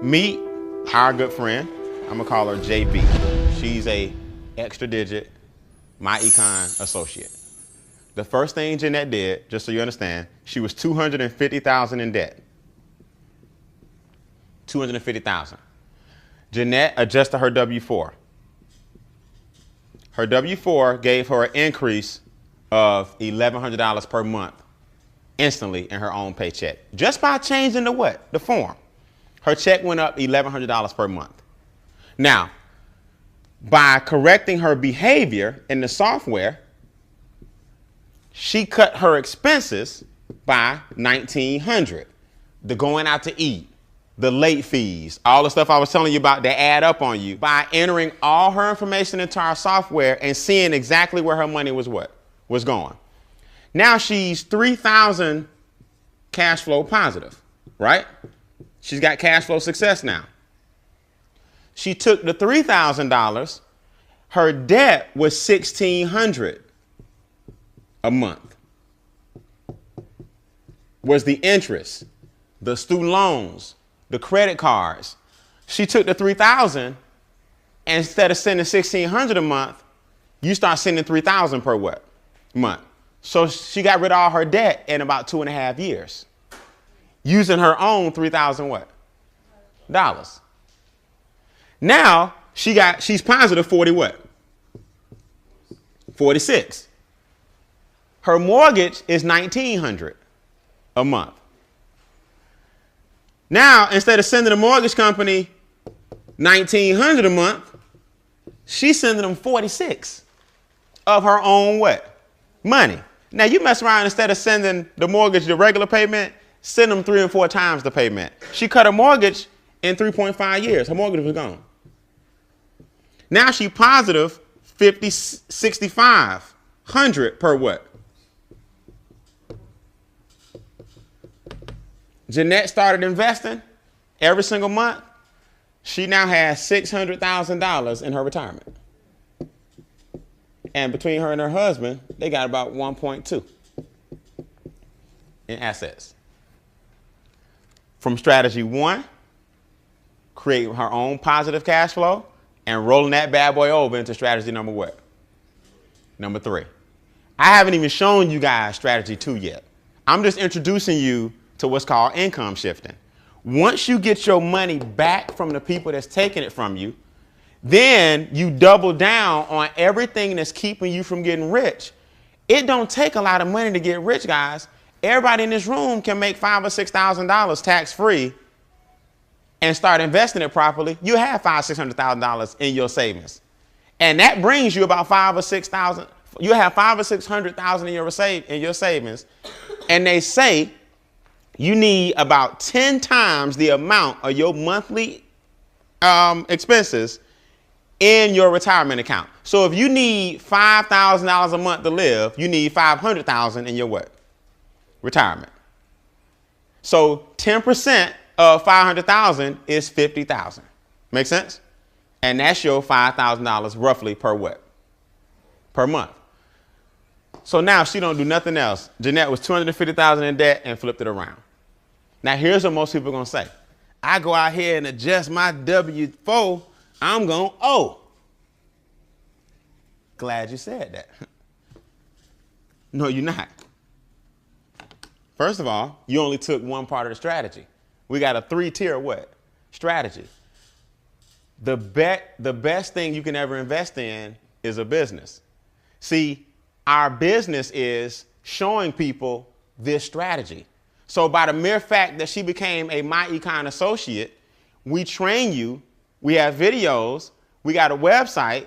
Meet our good friend. I'm gonna call her JB. She's a extra digit, my econ associate. The first thing Jeanette did, just so you understand, she was $250,000 in debt. $250,000. Jeanette adjusted her W-4. Her W-4 gave her an increase of $1,100 per month instantly in her own paycheck. Just by changing the what? The form. Her check went up $1,100 per month. Now, by correcting her behavior in the software, she cut her expenses by $1,900. The going out to eat, the late fees, all the stuff I was telling you about that add up on you, by entering all her information into our software and seeing exactly where her money was going. Now she's $3,000 cash flow positive, right? She's got cash flow success now. She took the $3,000. Her debt was $1,600 a month. Was the interest, the student loans, the credit cards. She took the $3,000, and instead of sending $1,600 a month, you start sending $3,000 per what? Month. So she got rid of all her debt in about 2.5 years, using her own $3,000 what? Dollars. Now she's positive 40 what? 46. Her mortgage is $1,900 a month. Now, instead of sending the mortgage company $1,900 a month, she's sending them 46 of her own what? Money. Now, you mess around, instead of sending the mortgage the regular payment, send them 3 and 4 times the payment. She cut her mortgage in 3.5 years. Her mortgage was gone. Now she positive 6,500 per what? Jeanette started investing every single month. She now has $600,000 in her retirement. And between her and her husband, they got about 1.2 in assets. From strategy 1, creating her own positive cash flow and rolling that bad boy over into strategy number what? Number 3. I haven't even shown you guys strategy 2 yet. I'm just introducing you to what's called income shifting. Once you get your money back from the people that's taking it from you, then you double down on everything that's keeping you from getting rich. It don't take a lot of money to get rich, guys. Everybody in this room can make $5,000 or $6,000 tax-free and start investing it properly. You have $500,000 or $600,000 in your savings. And that brings you about $5,000 or $6,000. You have $500,000 or $600,000 in your savings. And they say you need about 10 times the amount of your monthly expenses in your retirement account. So if you need $5,000 a month to live, you need $500,000 in your what? Retirement. So 10% of $500,000 is $50,000. Make sense? And that's your $5,000 roughly per what? Per month. So now she don't do nothing else. Jeanette was $250,000 in debt and flipped it around. Now here's what most people are gonna say. I go out here and adjust my W-4, I'm gonna owe. Glad you said that. No, you're not. First of all, you only took one part of the strategy. We got a 3-tier what? Strategy. The best thing you can ever invest in is a business. See, our business is showing people this strategy. So by the mere fact that she became a My Econ associate, we train you, we have videos, we got a website,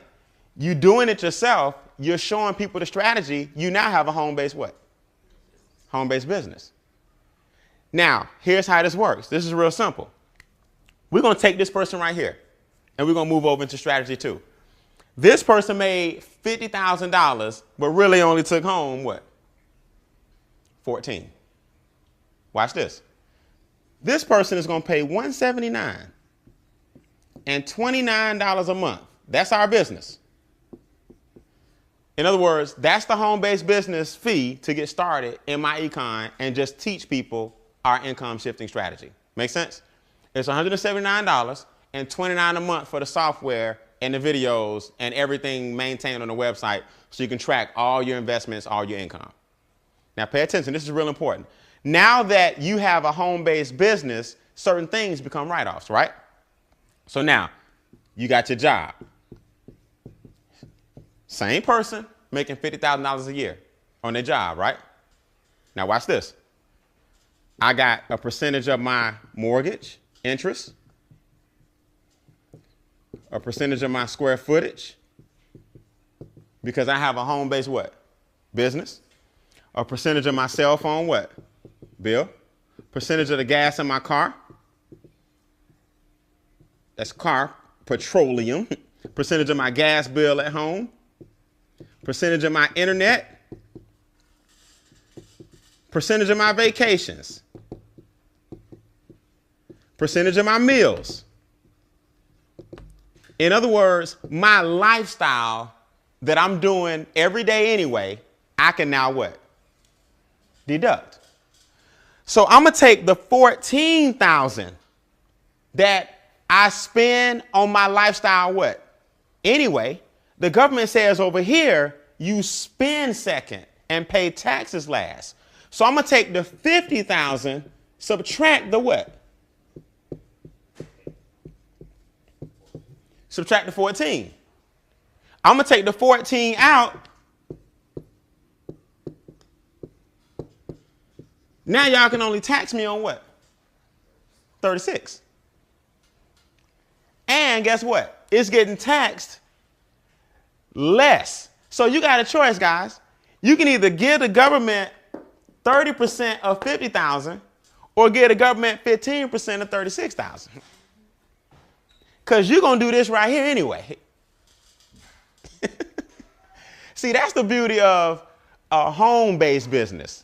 you doing it yourself, you're showing people the strategy, you now have a home-based what? Home-based business. Now, here's how this works. This is real simple. We're going to take this person right here, and we're going to move over into strategy 2. This person made $50,000, but really only took home what? 14. Watch this. This person is going to pay $179 and $29 a month. That's our business. In other words, that's the home-based business fee to get started in My Econ and just teach people our income shifting strategy. Make sense? It's $179 and $29 a month for the software and the videos and everything maintained on the website so you can track all your investments, all your income. Now pay attention, this is real important. Now that you have a home-based business, certain things become write-offs, right? So now, you got your job. Same person making $50,000 a year on their job, right? Now watch this. I got a percentage of my mortgage interest, a percentage of my square footage, because I have a home-based what? Business. A percentage of my cell phone what? Bill. Percentage of the gas in my car. That's car, petroleum. Percentage of my gas bill at home. Percentage of my internet. Percentage of my vacations. Percentage of my meals. In other words, my lifestyle that I'm doing every day anyway, I can now what? Deduct. So I'm going to take the $14,000 that I spend on my lifestyle what? Anyway, the government says over here, you spend second and pay taxes last. So I'm going to take the $50,000, subtract the what? Subtract the 14. I'm going to take the 14 out. Now y'all can only tax me on what? 36. And guess what? It's getting taxed less. So you got a choice, guys. You can either give the government 30% of 50,000 or give the government 15% of 36,000. Because you're going to do this right here anyway. See, that's the beauty of a home-based business.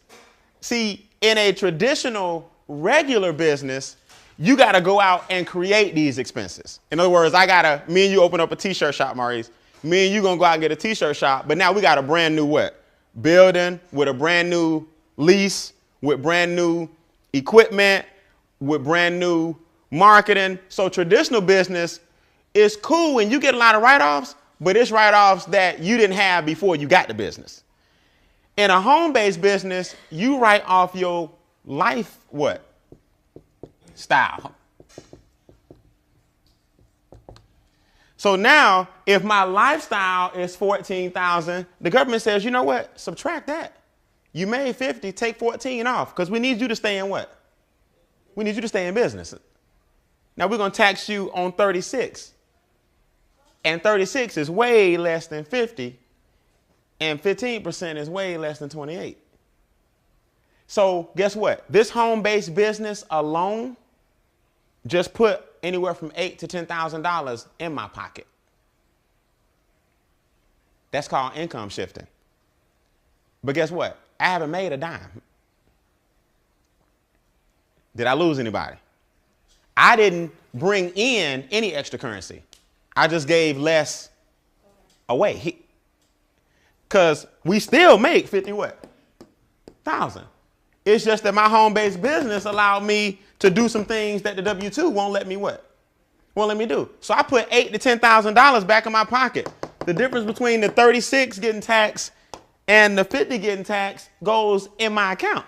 See, in a traditional, regular business, you got to go out and create these expenses. In other words, me and you open up a t-shirt shop, Maurice. Me and you going to go out and get a t-shirt shop. But now we got a brand new what? Building with a brand new lease, with brand new equipment, with brand new marketing. So traditional business is cool when you get a lot of write-offs, but it's write-offs that you didn't have before you got the business. In a home-based business, you write off your life what? Style. So now, if my lifestyle is 14,000, the government says, you know what? Subtract that. You made 50, take 14 off, because we need you to stay in what? We need you to stay in business. Now we're going to tax you on 36. And 36 is way less than 50. And 15% is way less than 28. So guess what? This home-based business alone just put anywhere from $8,000 to $10,000 in my pocket. That's called income shifting. But guess what? I haven't made a dime. Did I lose anybody? I didn't bring in any extra currency. I just gave less away. Because we still make 50 what? Thousand. It's just that my home-based business allowed me to do some things that the W-2 won't let me what? Won't let me do. So I put $8,000 to $10,000 back in my pocket. The difference between the 36 getting taxed and the 50 getting taxed goes in my account.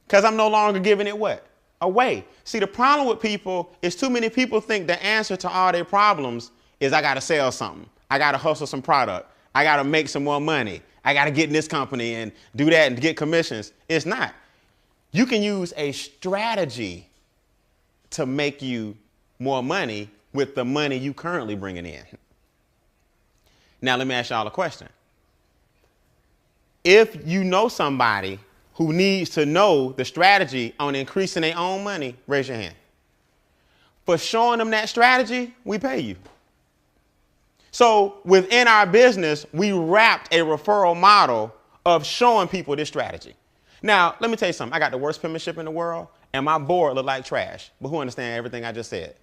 Because I'm no longer giving it what? Away. See, the problem with people is too many people think the answer to all their problems is I got to sell something. I got to hustle some product. I got to make some more money. I got to get in this company and do that and get commissions. It's not. You can use a strategy to make you more money with the money you currently bringing in. Now, let me ask y'all a question. If you know somebody who needs to know the strategy on increasing their own money, raise your hand. For showing them that strategy, we pay you. So within our business, we wrapped a referral model of showing people this strategy. Now, let me tell you something. I got the worst penmanship in the world, and my board look like trash. But who understands everything I just said?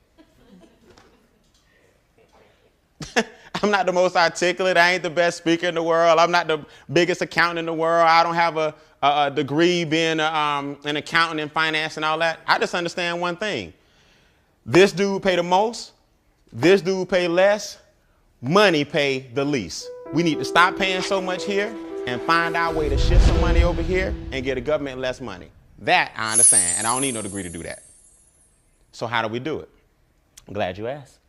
I'm not the most articulate. I ain't the best speaker in the world. I'm not the biggest accountant in the world. I don't have a degree being an accountant in finance and all that. I just understand one thing. This dude pay the most. This dude pay less. Money pay the least. We need to stop paying so much here and find our way to shift some money over here and get the government less money. That I understand, and I don't need no degree to do that. So how do we do it? I'm glad you asked.